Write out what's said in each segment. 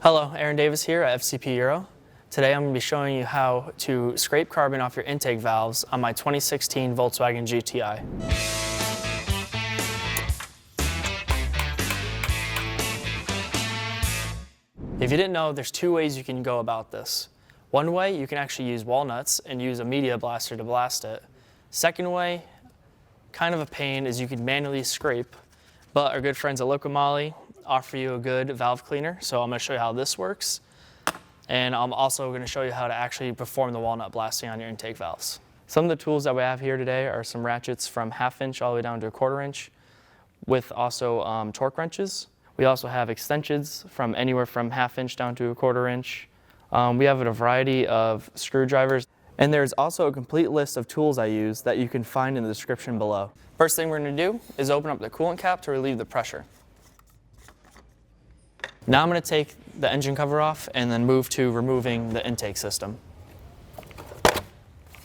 Hello, Aaron Davis here at FCP Euro. Today I'm going to be showing you how to scrape carbon off your intake valves on my 2016 Volkswagen GTI. If you didn't know, there's two ways you can go about this. One way, you can actually use walnuts and use a media blaster to blast it. Second way, kind of a pain, is you can manually scrape, but our good friends at Locomali offer you a good valve cleaner, so I'm going to show you how this works. And I'm also going to show you how to actually perform the walnut blasting on your intake valves. Some of the tools that we have here today are some ratchets from 1/2 inch all the way down to 1/4 inch, with also torque wrenches. We also have extensions from anywhere from 1/2 inch down to 1/4 inch. We have a variety of screwdrivers. And there's also a complete list of tools I use that you can find in the description below. First thing we're going to do is open up the coolant cap to relieve the pressure. Now I'm going to take the engine cover off and then move to removing the intake system.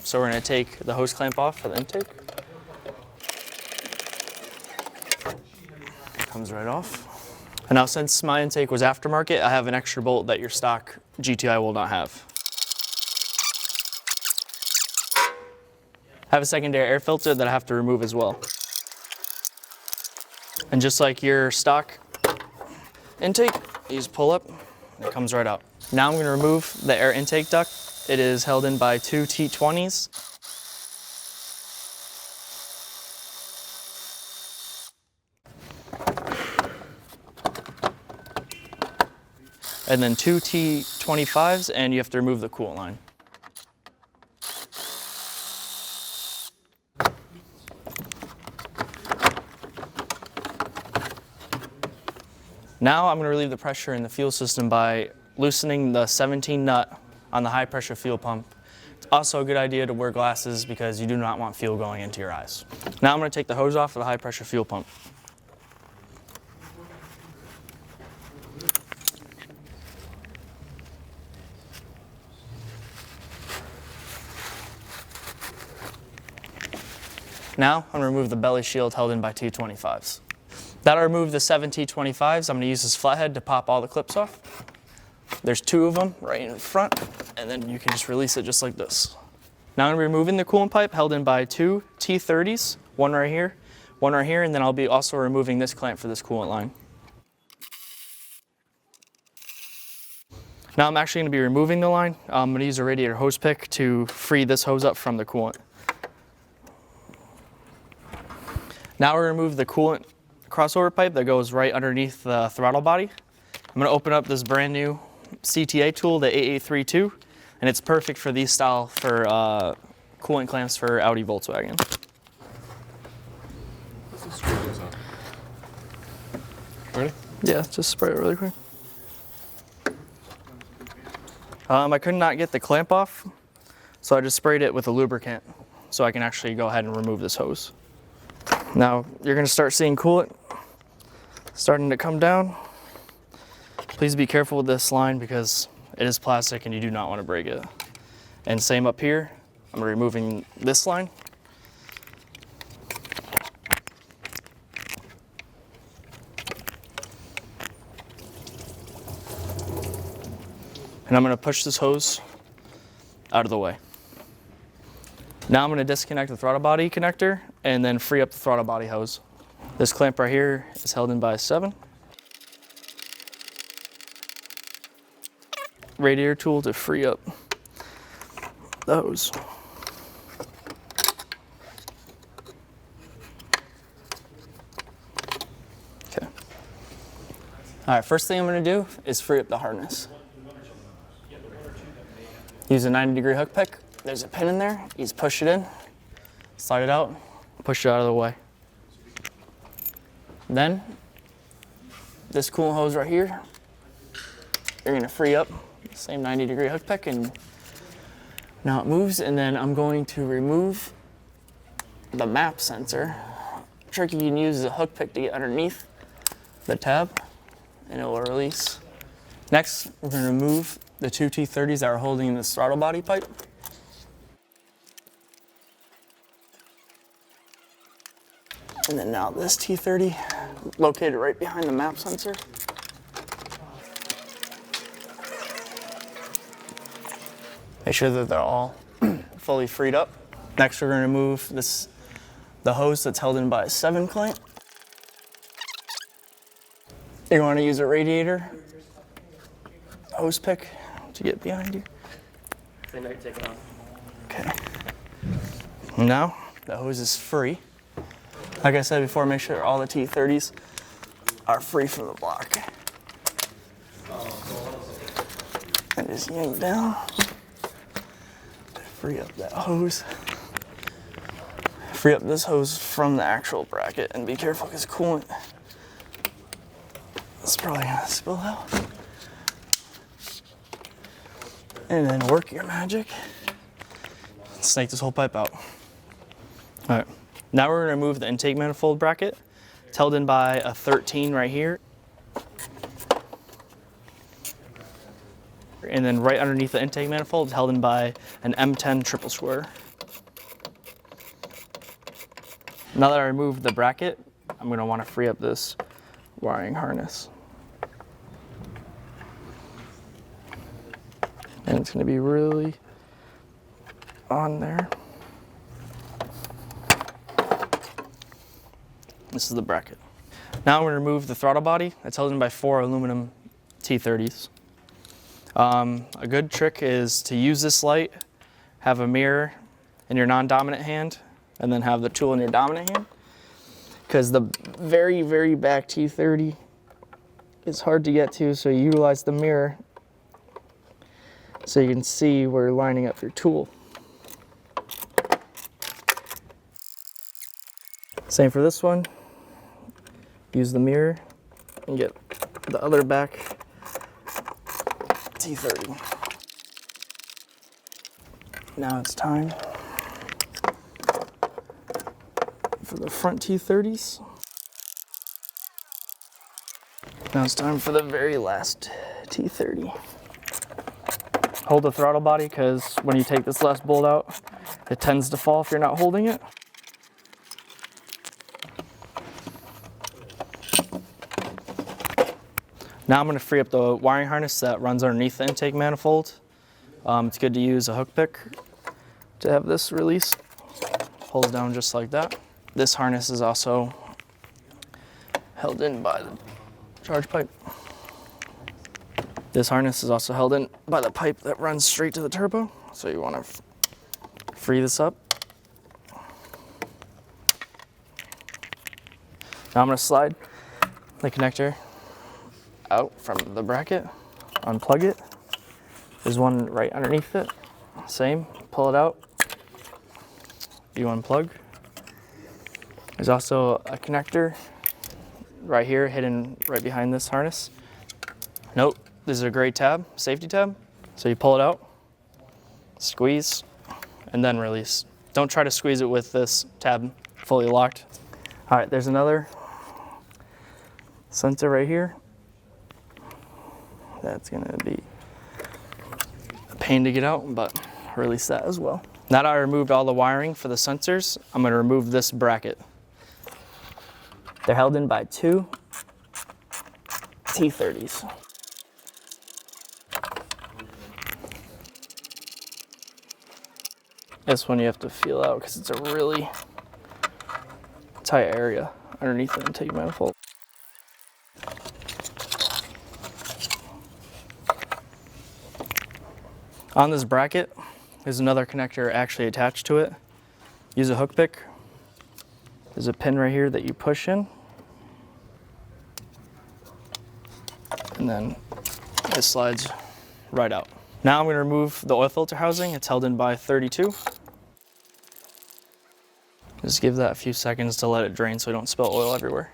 So we're going to take the hose clamp off for the intake. Comes right off. And now since my intake was aftermarket, I have an extra bolt that your stock GTI will not have. I have a secondary air filter that I have to remove as well. And just like your stock intake, you just pull up, and it comes right out. Now I'm going to remove the air intake duct. It is held in by two T20s. And then two T25s, and you have to remove the coolant line. Now I'm going to relieve the pressure in the fuel system by loosening the 17 nut on the high pressure fuel pump. It's also a good idea to wear glasses because you do not want fuel going into your eyes. Now I'm going to take the hose off of the high pressure fuel pump. Now I'm going to remove the belly shield held in by T25s. That'll remove the 7 T25s. I'm going to use this flathead to pop all the clips off. There's two of them right in front, and then you can just release it just like this. Now I'm going to be removing the coolant pipe held in by two T30s, one right here, and then I'll be also removing this clamp for this coolant line. Now I'm actually going to be removing the line. I'm going to use a radiator hose pick to free this hose up from the coolant. Now we're going to remove the coolant crossover pipe that goes right underneath the throttle body. I'm going to open up this brand new CTA tool, the 8832, and it's perfect for these style for coolant clamps for Audi Volkswagen. Ready? Yeah, just spray it really quick. I could not get the clamp off, so I just sprayed it with a lubricant so I can actually go ahead and remove this hose. Now you're going to start seeing coolant starting to come down. Please be careful with this line because it is plastic and you do not want to break it. And same up here, I'm removing this line. And I'm going to push this hose out of the way. Now I'm going to disconnect the throttle body connector and then free up the throttle body hose. This clamp right here is held in by a 7. Radiator tool to free up the hose. Okay. All right, first thing I'm going to do is free up the harness. Use a 90-degree hook pick. There's a pin in there. You just push it in, slide it out, push it out of the way. Then, this coolant hose right here, you're going to free up the same 90-degree hook pick, and now it moves. And then I'm going to remove the map sensor. The trick you can use is a hook pick to get underneath the tab, and it will release. Next, we're going to remove the two T30s that are holding this throttle body pipe. And then now this T30 located right behind the map sensor. Make sure that they're all fully freed up. Next, we're going to remove the hose that's held in by a 7 clamp. You want to use a radiator hose pick to get behind you. They might take it off. Okay. Now the hose is free. Like I said before, make sure all the T30s are free from the block. And just yank down. Free up that hose. Free up this hose from the actual bracket, and be careful because coolant is probably gonna spill out. And then work your magic. Snake this whole pipe out. All right, now we're gonna remove the intake manifold bracket. It's held in by a 13 right here. And then right underneath the intake manifold is held in by an M10 triple square. Now that I removed the bracket, I'm going to want to free up this wiring harness. And it's going to be really on there. This is the bracket. Now I'm going to remove the throttle body. It's held in by 4 aluminum T30s. A good trick is to use this light, have a mirror in your non-dominant hand, and then have the tool in your dominant hand. Because the very, very back T30 is hard to get to, so you utilize the mirror so you can see where you're lining up your tool. Same for this one. Use the mirror and get the other back T30. Now it's time for the front T30s. Now it's time for the very last T30. Hold the throttle body because when you take this last bolt out, it tends to fall if you're not holding it. Now I'm going to free up the wiring harness that runs underneath the intake manifold. It's good to use a hook pick to have this release. Pulls down just like that. This harness is also held in by the charge pipe. This harness is also held in by the pipe that runs straight to the turbo. So you want to free this up. Now I'm going to slide the connector out from the bracket, unplug it. There's one right underneath it. Same, pull it out. You unplug. There's also a connector right here, hidden right behind this harness. Nope, this is a gray tab, safety tab. So you pull it out, squeeze, and then release. Don't try to squeeze it with this tab fully locked. All right, there's another sensor right here. That's gonna be a pain to get out, but release that as well. Now that I removed all the wiring for the sensors, I'm gonna remove this bracket. They're held in by 2 T30s. This one you have to feel out because it's a really tight area underneath the intake manifold. On this bracket, there's another connector actually attached to it. Use a hook pick. There's a pin right here that you push in. And then it slides right out. Now I'm going to remove the oil filter housing. It's held in by 32. Just give that a few seconds to let it drain so we don't spill oil everywhere.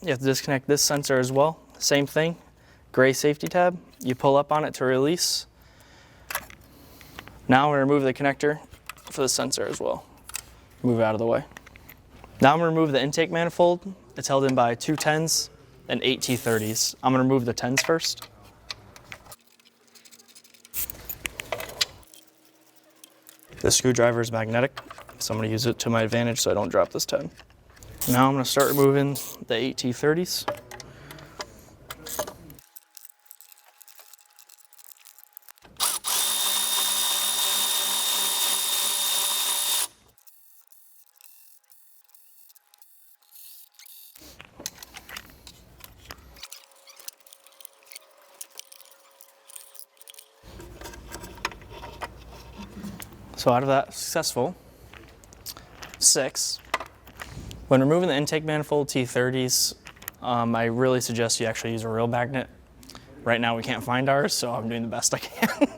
You have to disconnect this sensor as well. Same thing, gray safety tab. You pull up on it to release. Now I'm going to remove the connector for the sensor as well. Move it out of the way. Now I'm going to remove the intake manifold. It's held in by 2 10s and 8 T30s. I'm going to remove the 10s first. The screwdriver is magnetic, so I'm going to use it to my advantage so I don't drop this 10. Now I'm going to start removing the 8 T30s. So out of that successful 6, when removing the intake manifold T30s, I really suggest you actually use a real magnet. Right now we can't find ours, so I'm doing the best I can.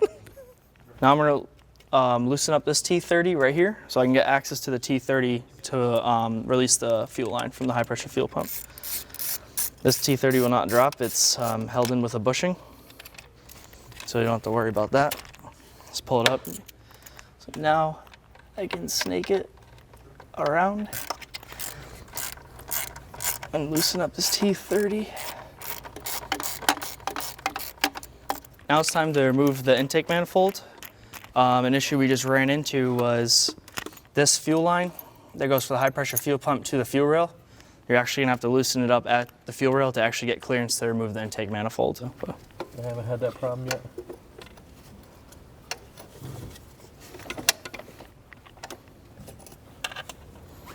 Now I'm going to loosen up this T30 right here so I can get access to the T30 to release the fuel line from the high pressure fuel pump. This T30 will not drop, it's held in with a bushing, so you don't have to worry about that. Just pull it up. So now I can snake it around and loosen up this T30. Now it's time to remove the intake manifold. An issue we just ran into was this fuel line that goes from the high pressure fuel pump to the fuel rail. You're actually gonna have to loosen it up at the fuel rail to actually get clearance to remove the intake manifold. I haven't had that problem yet.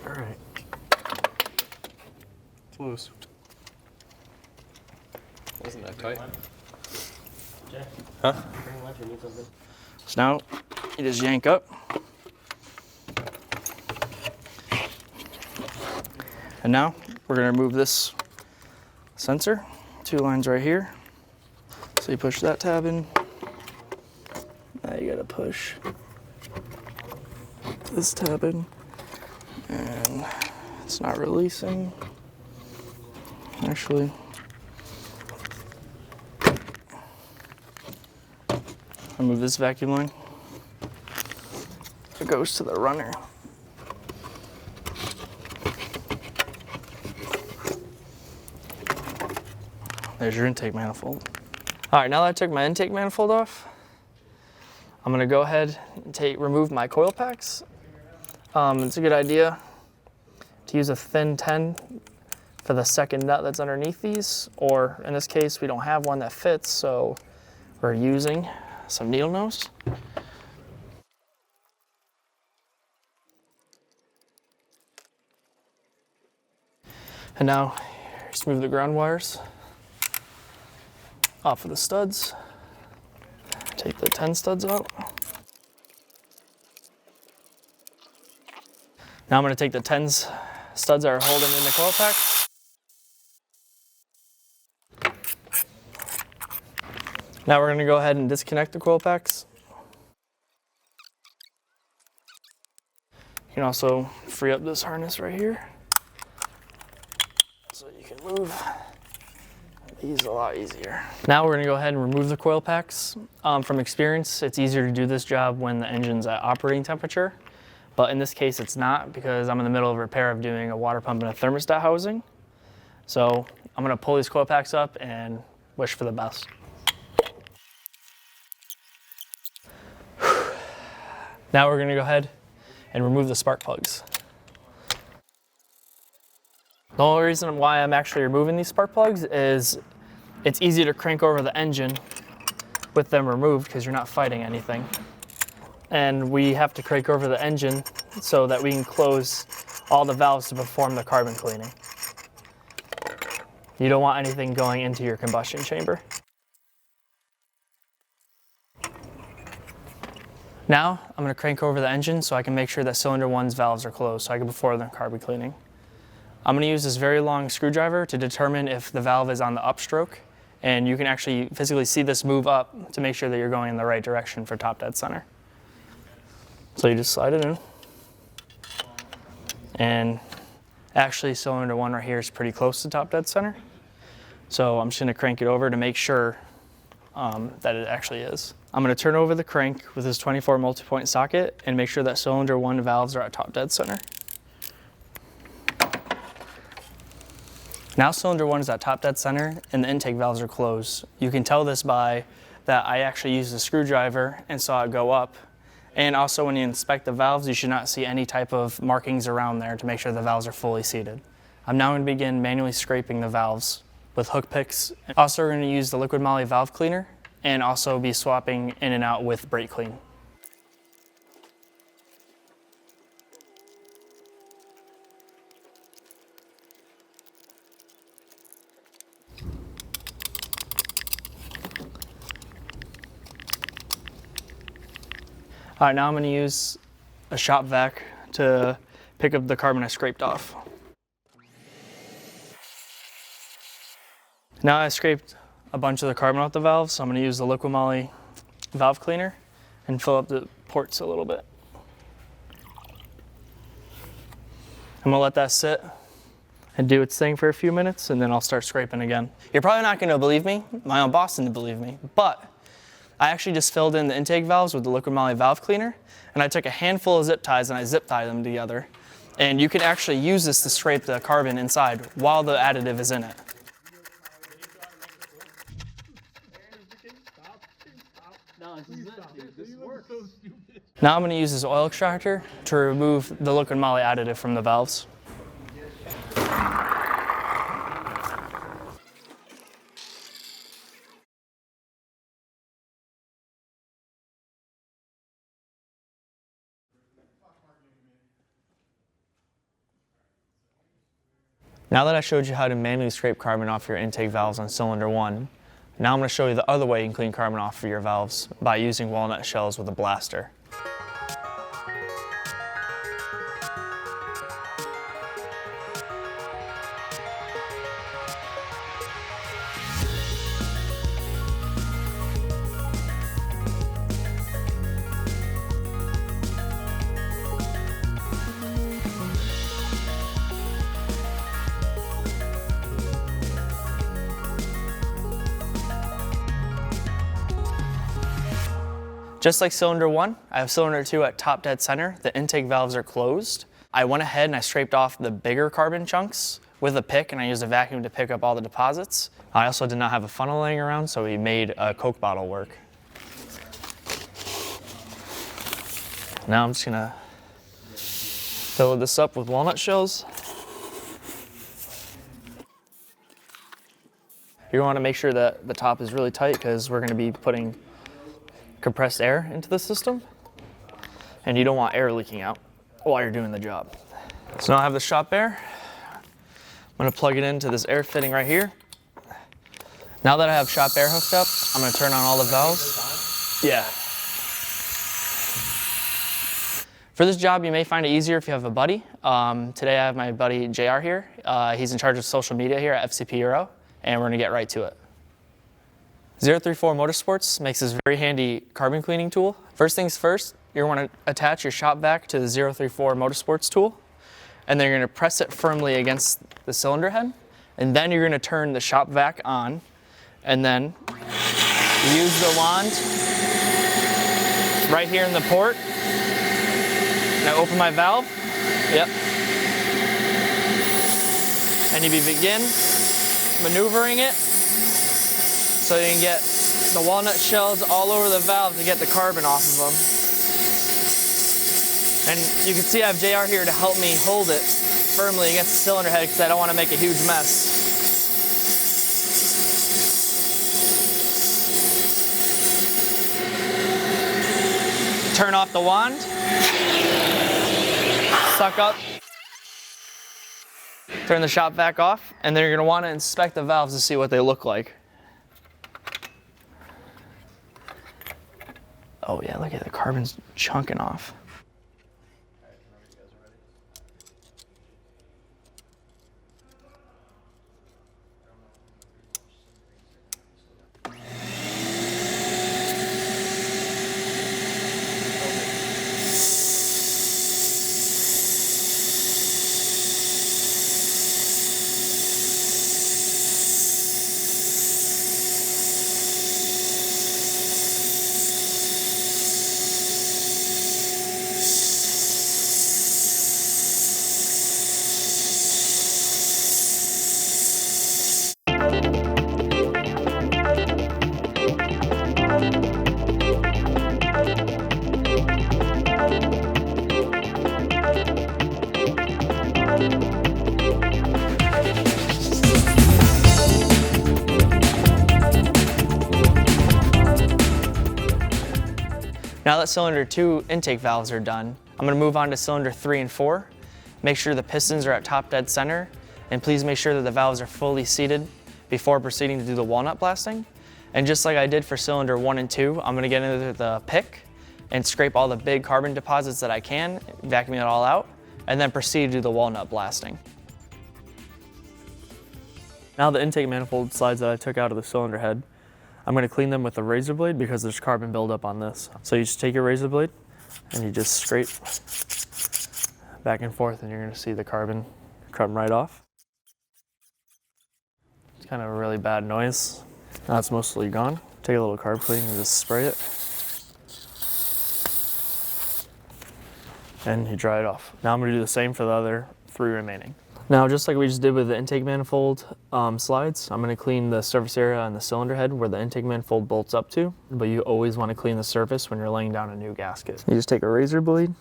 All right. It's loose. Wasn't that tight? Huh? So now you just yank up. And now we're gonna remove this sensor. 2 lines right here. So you push that tab in. Now you gotta push this tab in. And it's not releasing. Actually, remove this vacuum line. It goes to the runner. There's your intake manifold. All right, now that I took my intake manifold off, I'm gonna go ahead and remove my coil packs. It's a good idea to use a thin 10 for the second nut that's underneath these, or in this case, we don't have one that fits, so we're using some needle nose. And now, just move the ground wires off of the studs. Take the 10 studs out. Now I'm going to take the 10 studs that are holding in the coil pack. Now we're going to go ahead and disconnect the coil packs. You can also free up this harness right here, so you can move these a lot easier. Now we're going to go ahead and remove the coil packs. From experience, it's easier to do this job when the engine's at operating temperature, but in this case it's not, because I'm in the middle of repair of doing a water pump and a thermostat housing. So I'm going to pull these coil packs up and wish for the best. Now we're going to go ahead and remove the spark plugs. The only reason why I'm actually removing these spark plugs is it's easy to crank over the engine with them removed because you're not fighting anything. And we have to crank over the engine so that we can close all the valves to perform the carbon cleaning. You don't want anything going into your combustion chamber. Now I'm going to crank over the engine so I can make sure that cylinder 1's valves are closed so I can perform the carbon cleaning. I'm going to use this very long screwdriver to determine if the valve is on the upstroke, and you can actually physically see this move up to make sure that you're going in the right direction for top dead center. So you just slide it in, and actually cylinder 1 right here is pretty close to top dead center. So I'm just going to crank it over to make sure that it actually is. I'm going to turn over the crank with this 24 multi-point socket and make sure that cylinder 1 valves are at top dead center. Now cylinder 1 is at top dead center and the intake valves are closed. You can tell this by that I actually used the screwdriver and saw it go up. And also when you inspect the valves, you should not see any type of markings around there to make sure the valves are fully seated. I'm now going to begin manually scraping the valves with hook picks. Also, we're going to use the liquid moly valve cleaner and also be swapping in and out with brake clean. All right, now I'm gonna use a shop vac to pick up the carbon I scraped off. Now I scraped a bunch of the carbon off the valves, so I'm gonna use the liquid moly valve cleaner and fill up the ports a little bit. I'm gonna let that sit and do its thing for a few minutes, and then I'll start scraping again. You're probably not gonna believe me, my own boss didn't believe me, but I actually just filled in the intake valves with the liquid moly valve cleaner, and I took a handful of zip ties and I zip tied them together. And you can actually use this to scrape the carbon inside while the additive is in it. Now I'm going to use this oil extractor to remove the liquid moly additive from the valves. Now that I showed you how to manually scrape carbon off your intake valves on cylinder 1, now I'm going to show you the other way you can clean carbon off for your valves by using walnut shells with a blaster. Just like cylinder 1, I have cylinder 2 at top dead center. The intake valves are closed. I went ahead and I scraped off the bigger carbon chunks with a pick, and I used a vacuum to pick up all the deposits. I also did not have a funnel laying around, so we made a Coke bottle work. Now I'm just gonna fill this up with walnut shells. You want to make sure that the top is really tight because we're going to be putting compressed air into the system, and you don't want air leaking out while you're doing the job. So now I have the shop air. I'm going to plug it into this air fitting right here. Now that I have shop air hooked up, I'm going to turn on all the valves. Yeah. For this job, you may find it easier if you have a buddy. Today I have my buddy JR here. He's in charge of social media here at FCP Euro, and we're going to get right to it. 034 Motorsports makes this very handy carbon cleaning tool. First things first, you're going to attach your shop vac to the 034 Motorsports tool, and then you're going to press it firmly against the cylinder head, and then you're going to turn the shop vac on, and then use the wand right here in the port. And I open my valve. Yep. And you begin maneuvering it so you can get the walnut shells all over the valve to get the carbon off of them. And you can see I have JR here to help me hold it firmly against the cylinder head because I don't want to make a huge mess. Turn off the wand, suck up, turn the shop vac off, and then you're going to want to inspect the valves to see what they look like. Oh yeah, look at the carbon's chunking off. Now that cylinder 2 intake valves are done, I'm going to move on to cylinder 3 and 4. Make sure the pistons are at top dead center, and please make sure that the valves are fully seated before proceeding to do the walnut blasting. And just like I did for cylinder 1 and 2, I'm going to get into the pick and scrape all the big carbon deposits that I can, vacuum it all out, and then proceed to do the walnut blasting. Now the intake manifold slides that I took out of the cylinder head, I'm going to clean them with a razor blade because there's carbon buildup on this. So you just take your razor blade and you just scrape back and forth, and you're going to see the carbon come right off. It's kind of a really bad noise. Now it's mostly gone. Take a little carb clean and just spray it. And you dry it off. Now I'm going to do the same for the other 3 remaining. Now, just like we just did with the intake manifold slides, I'm going to clean the surface area on the cylinder head where the intake manifold bolts up to, but you always want to clean the surface when you're laying down a new gasket. You just take a razor blade,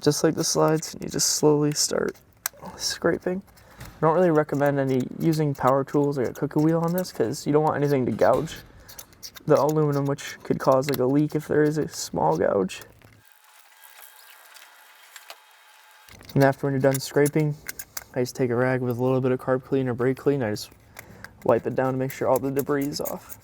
just like the slides, and you just slowly start scraping. I don't really recommend using power tools like a cookie wheel on this because you don't want anything to gouge the aluminum, which could cause like a leak if there is a small gouge. And after when you're done scraping, I just take a rag with a little bit of carb clean or brake clean. I just wipe it down to make sure all the debris is off.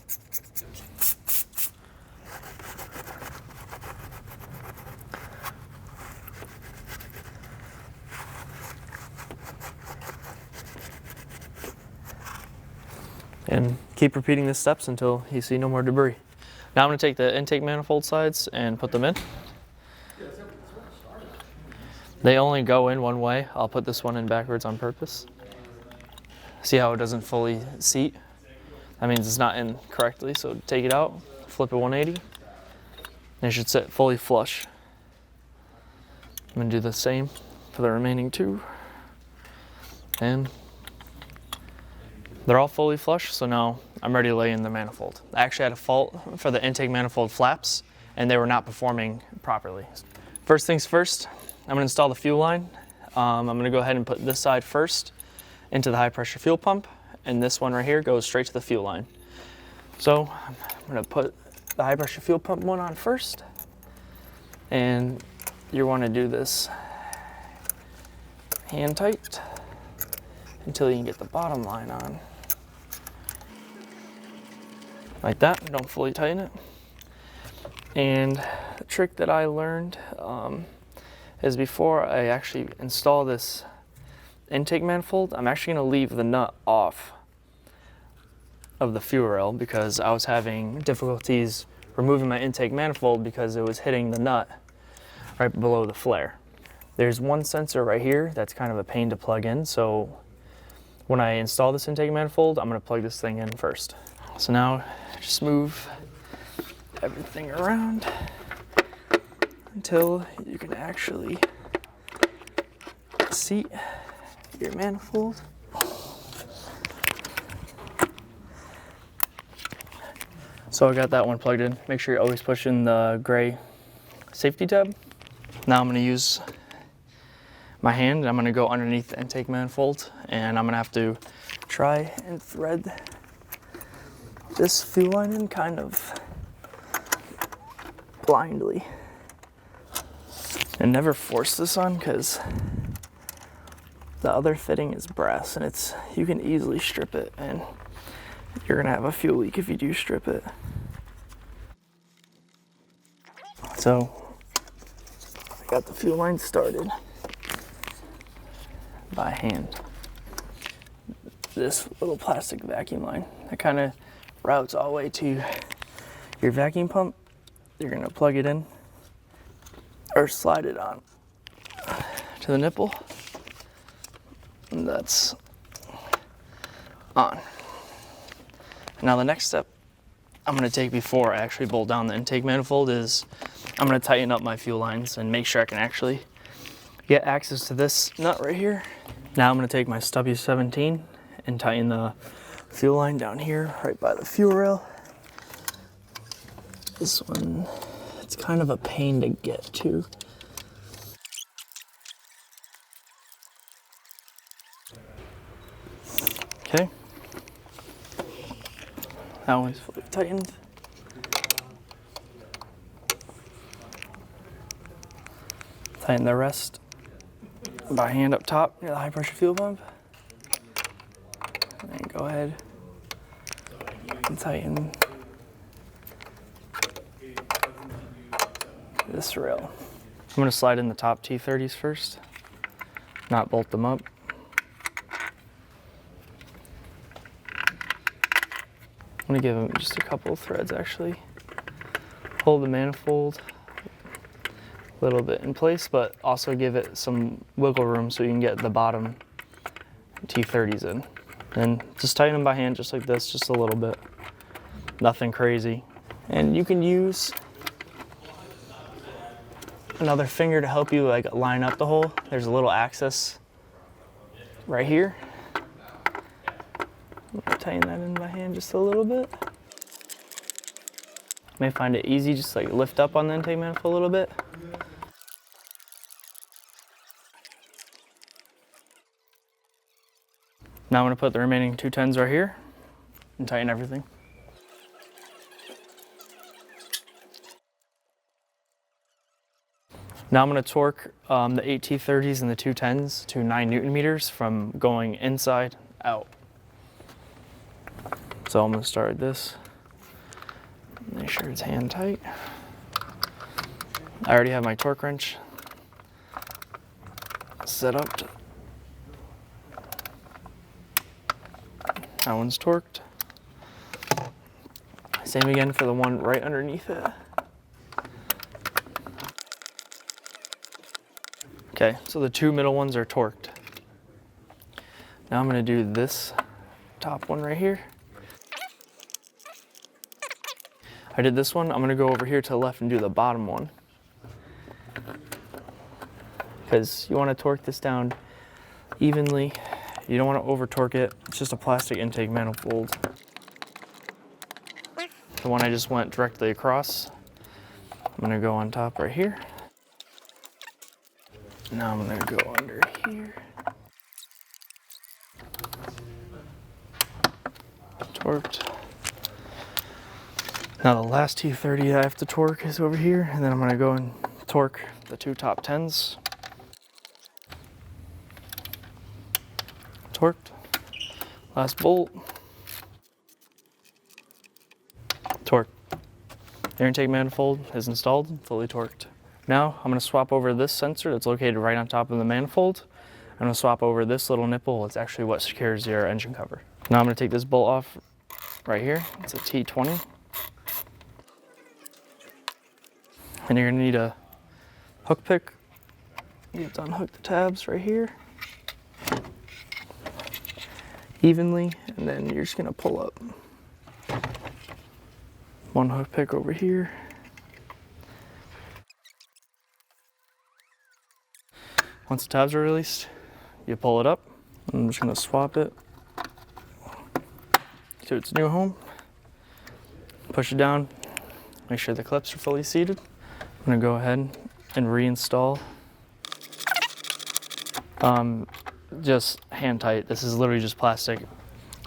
And keep repeating the steps until you see no more debris. Now I'm going to take the intake manifold sides and put them in. They only go in one way. I'll put this one in backwards on purpose. See how it doesn't fully seat? That means it's not in correctly, so take it out, flip it 180, and it should sit fully flush. I'm gonna do the same for the remaining 2. And they're all fully flush, so now I'm ready to lay in the manifold. I actually had a fault for the intake manifold flaps, and they were not performing properly. First things first, I'm going to install the fuel line. I'm going to go ahead and put this side first into the high pressure fuel pump, and this one right here goes straight to the fuel line. So I'm going to put the high pressure fuel pump one on first, and you want to do this hand tight until you can get the bottom line on. Like that, don't fully tighten it. And the trick that I learned is before I actually install this intake manifold, I'm actually going to leave the nut off of the fuel rail because I was having difficulties removing my intake manifold because it was hitting the nut right below the flare. There's one sensor right here that's kind of a pain to plug in, so when I install this intake manifold, I'm going to plug this thing in first. So now just move everything around until you can actually seat your manifold. So I got that one plugged in. Make sure you're always pushing the gray safety tab. Now I'm going to use my hand and I'm going to go underneath the intake manifold, and I'm going to have to try and thread this fuel line in kind of blindly. And never force this on because the other fitting is brass and you can easily strip it, and you're gonna have a fuel leak if you do strip it. So I got the fuel line started by hand. This little plastic vacuum line that kind of routes all the way to your vacuum pump. You're gonna plug it in or slide it on to the nipple, and that's on. Now the next step I'm going to take before I actually bolt down the intake manifold is I'm going to tighten up my fuel lines and make sure I can actually get access to this nut right here. Now I'm going to take my stubby 17 and tighten the fuel line down here right by the fuel rail. This one, it's kind of a pain to get to. Okay. That one's fully tightened. Tighten the rest by hand up top near the high pressure fuel pump. And then go ahead and tighten this rail. I'm gonna slide in the top T30s first, not bolt them up. I'm gonna give them just a couple of threads actually. Hold the manifold a little bit in place, but also give it some wiggle room so you can get the bottom T30s in. And just tighten them by hand just like this, just a little bit. Nothing crazy. And you can use another finger to help you like line up the hole. There's a little access right here. I'm gonna tighten that in by hand just a little bit. You may find it easy, just like lift up on the intake manifold a little bit. Now I'm gonna put the remaining 210s right here and tighten everything. Now I'm going to torque the 8 T30s and the 210s to 9 Newton meters from going inside out. So I'm going to start with this. Make sure it's hand tight. I already have my torque wrench set up. That one's torqued. Same again for the one right underneath it. Okay, so the two middle ones are torqued. Now I'm gonna do this top one right here. I did this one, I'm gonna go over here to the left and do the bottom one. Because you wanna torque this down evenly. You don't wanna over torque it. It's just a plastic intake manifold. The one I just went directly across, I'm gonna go on top right here. Now I'm gonna go under here. Torqued. Now the last T30 I have to torque is over here, and then I'm gonna go and torque the two top 10s. Torqued. Last bolt. Torqued. Air intake manifold is installed, fully torqued. Now I'm going to swap over this sensor that's located right on top of the manifold. I'm going to swap over this little nipple. It's actually what secures your engine cover. Now I'm going to take this bolt off right here. It's a T20. And you're going to need a hook pick. You have to unhook the tabs right here evenly, and then you're just going to pull up. One hook pick over here. Once the tabs are released, you pull it up. I'm just gonna swap it to its new home. Push it down, make sure the clips are fully seated. I'm gonna go ahead and reinstall. Just hand tight, this is literally just plastic.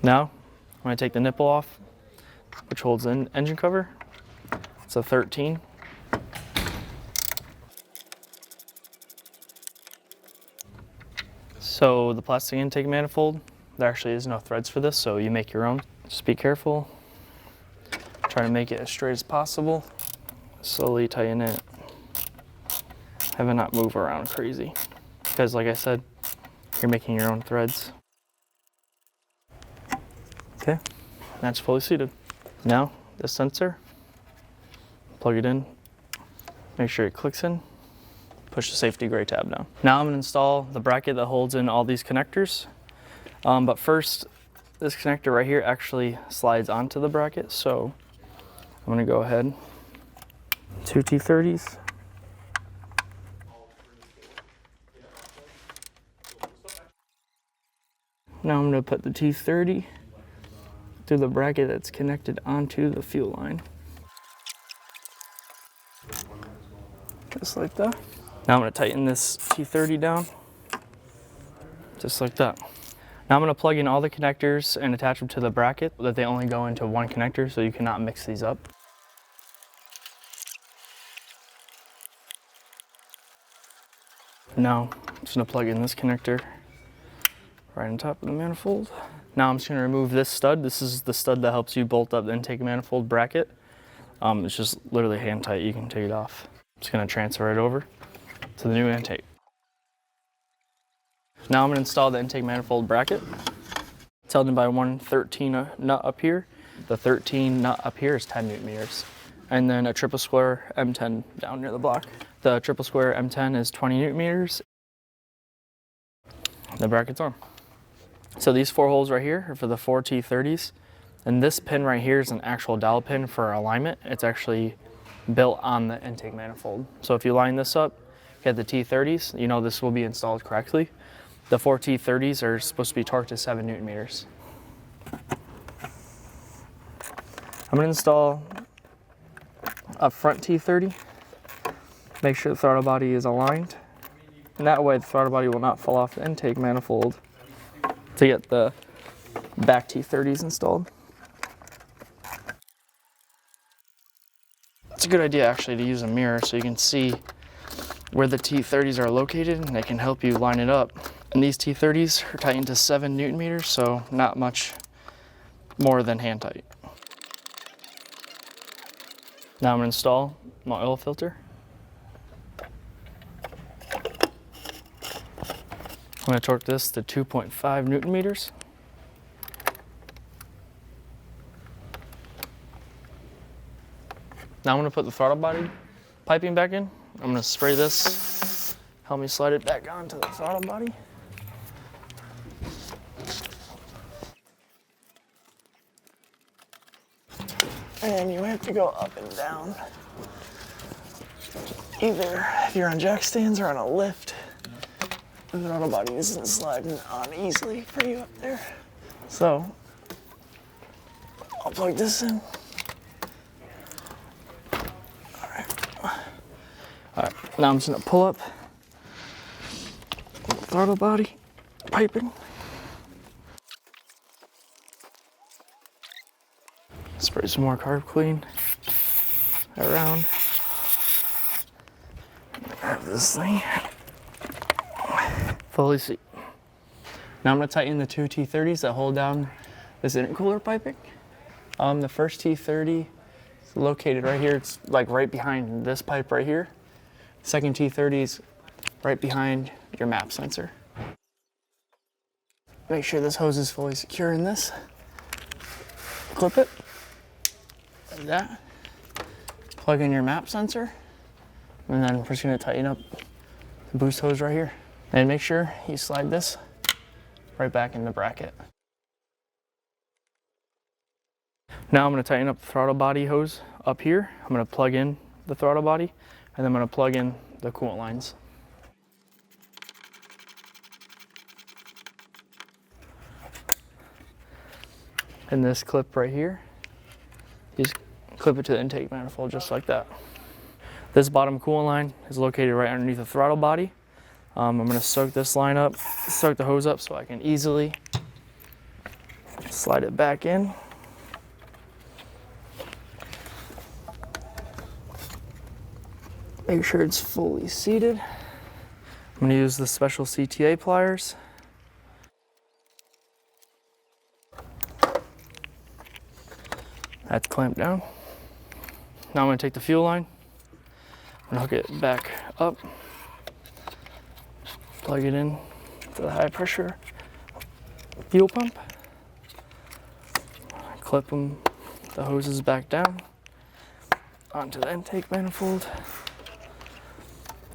Now, I'm gonna take the nipple off, which holds the engine cover. It's a 13. So the plastic intake manifold, there actually is no threads for this, so you make your own. Just be careful. Try to make it as straight as possible. Slowly tighten it. Have it not move around crazy. Because like I said, you're making your own threads. Okay, that's fully seated. Now, this sensor, plug it in, make sure it clicks in. Push the safety gray tab down. Now I'm gonna install the bracket that holds in all these connectors. But first, this connector right here actually slides onto the bracket. So I'm gonna go ahead, 2 T30s. Now I'm gonna put the T30 through the bracket that's connected onto the fuel line. Just like that. Now I'm going to tighten this T30 down, just like that. Now I'm going to plug in all the connectors and attach them to the bracket so that they only go into one connector, so you cannot mix these up. Now I'm just going to plug in this connector right on top of the manifold. Now I'm just going to remove this stud. This is the stud that helps you bolt up the intake manifold bracket. It's just literally hand tight, you can take it off. Just gonna transfer it over to the new intake. Now I'm gonna install the intake manifold bracket. It's held in by one 13 nut up here. The 13 nut up here is 10 Newton meters. And then a triple square M10 down near the block. The triple square M10 is 20 Newton meters. The bracket's on. So these 4 holes right here are for the 4 T30s. And this pin right here is an actual dowel pin for alignment. It's actually built on the intake manifold. So if you line this up, get the T30s, you know this will be installed correctly. The 4 T30s are supposed to be torqued to 7 Newton meters. I'm gonna install a front T30. Make sure the throttle body is aligned. And that way the throttle body will not fall off the intake manifold to get the back T30s installed. It's a good idea actually to use a mirror so you can see where the T30s are located and they can help you line it up. And these T30s are tightened to 7 Newton meters, so not much more than hand tight. Now I'm gonna install my oil filter. I'm gonna torque this to 2.5 Newton meters. Now I'm gonna put the throttle body piping back in. I'm gonna spray this, help me slide it back onto the throttle body. And you have to go up and down. Either if you're on jack stands or on a lift, the throttle body isn't sliding on easily for you up there. So I'll plug this in. All right, now I'm just gonna pull up the throttle body piping. Spray some more carb clean around. Grab this thing. Fully seat. Now I'm gonna tighten the 2 T30s that hold down this intercooler piping. The first T30 is located right here. It's like right behind this pipe right here. Second T30 is right behind your map sensor. Make sure this hose is fully secure in this. Clip it, like that. Plug in your map sensor, and then we're just gonna tighten up the boost hose right here. And make sure you slide this right back in the bracket. Now I'm gonna tighten up the throttle body hose up here. I'm gonna plug in the throttle body, and then I'm gonna plug in the coolant lines. And this clip right here, you just clip it to the intake manifold just like that. This bottom coolant line is located right underneath the throttle body. I'm gonna soak this line up, soak the hose up so I can easily slide it back in. Make sure it's fully seated. I'm gonna use the special CTA pliers. That's clamped down. Now I'm gonna take the fuel line, I'm gonna hook it back up, plug it in to the high pressure fuel pump, clip the hoses back down onto the intake manifold.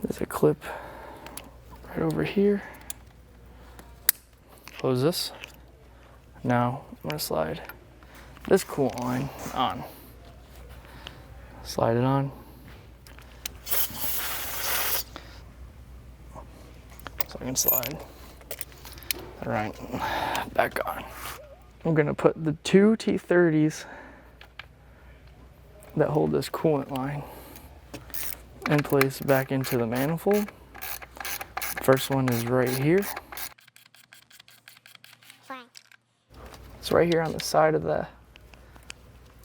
There's a clip right over here. Close this. Now I'm gonna slide this coolant line on. Slide it on. So I can slide it right back on. I'm gonna put the 2 T30s that hold this coolant line in place back into the manifold. First one is right here. It's right here on the side of the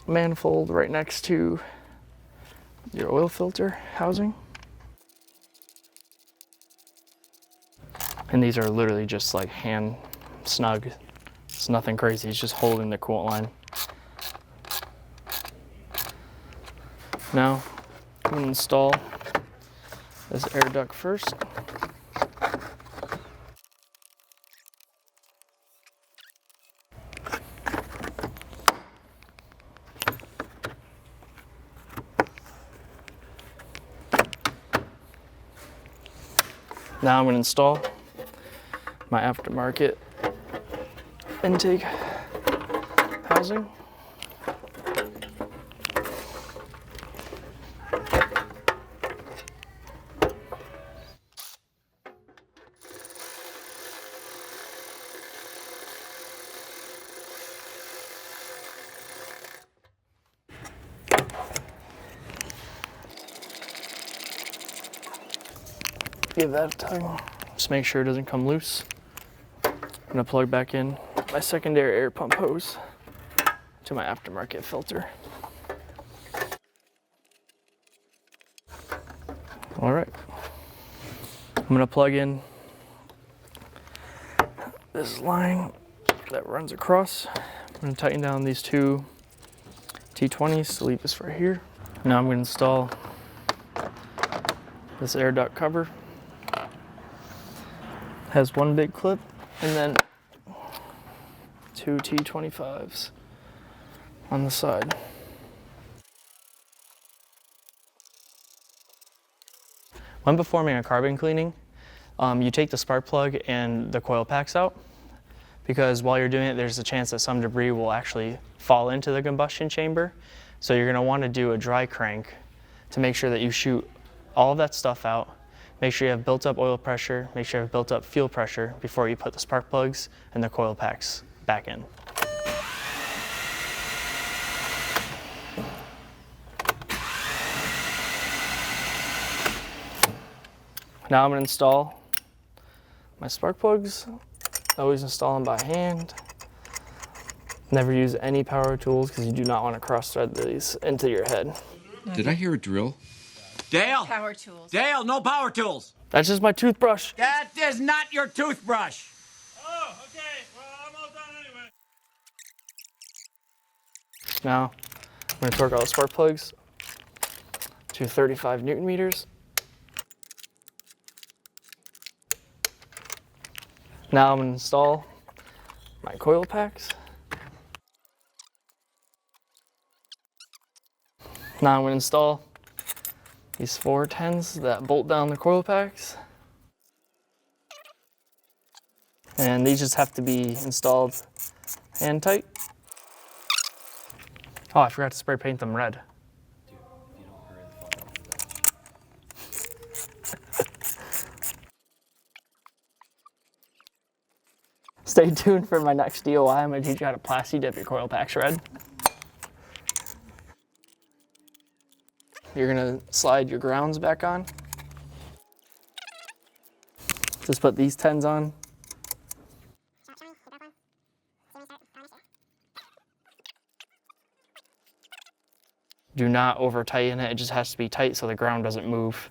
manifold, right next to your oil filter housing. And these are literally just like hand snug. It's nothing crazy, it's just holding the coolant line. Now I'm gonna install this air duct first. Now I'm going to install my aftermarket intake housing. Give that a tug. Just make sure it doesn't come loose. I'm gonna plug back in my secondary air pump hose to my aftermarket filter. All right. I'm gonna plug in this line that runs across. I'm gonna tighten down these two T20s to leave this right here. Now I'm gonna install this air duct cover. Has one big clip and then two T25s on the side. When performing a carbon cleaning, you take the spark plug and the coil packs out, because while you're doing it, there's a chance that some debris will actually fall into the combustion chamber. So you're gonna wanna do a dry crank to make sure that you shoot all of that stuff out. Make sure you have built up oil pressure, make sure you have built up fuel pressure before you put the spark plugs and the coil packs back in. Now I'm going to install my spark plugs. Always install them by hand. Never use any power tools because you do not want to cross thread these into your head. Did I hear a drill? Dale! Power tools. Dale, no power tools! That's just my toothbrush. That is not your toothbrush! Oh, okay. Well, I'm all done anyway. Now I'm going to torque all the spark plugs to 35 Newton meters. Now I'm going to install my coil packs. Now I'm going to install these 410s that bolt down the coil packs. And these just have to be installed hand tight. Oh, I forgot to spray paint them red. Stay tuned for my next DOI. I'm going to teach you how to plasti dip your coil packs red. You're going to slide your grounds back on. Just put these 10s on. Do not over tighten it. It just has to be tight so the ground doesn't move.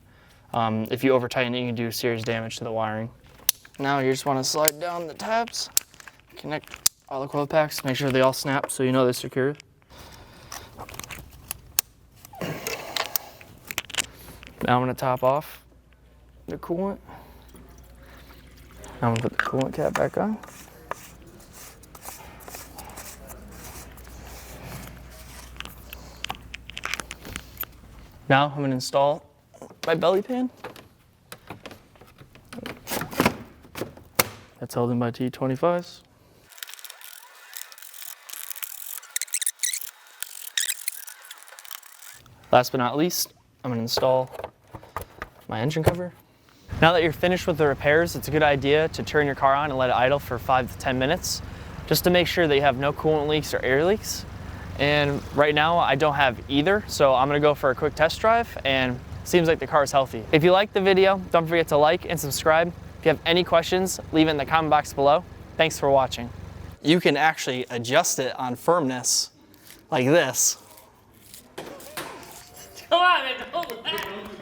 If you over tighten it, you can do serious damage to the wiring. Now you just want to slide down the tabs, connect all the coil packs, make sure they all snap so you know they're secure. Now I'm going to top off the coolant. Now I'm going to put the coolant cap back on. Now I'm going to install my belly pan. That's held in by T25s. Last but not least, I'm going to install my engine cover. Now that you're finished with the repairs, it's a good idea to turn your car on and let it idle for 5 to 10 minutes, just to make sure that you have no coolant leaks or air leaks. And right now I don't have either, so I'm gonna go for a quick test drive, and it seems like the car is healthy. If you liked the video, don't forget to like and subscribe. If you have any questions, leave it in the comment box below. Thanks for watching. You can actually adjust it on firmness like this. Come on, man, don't laugh.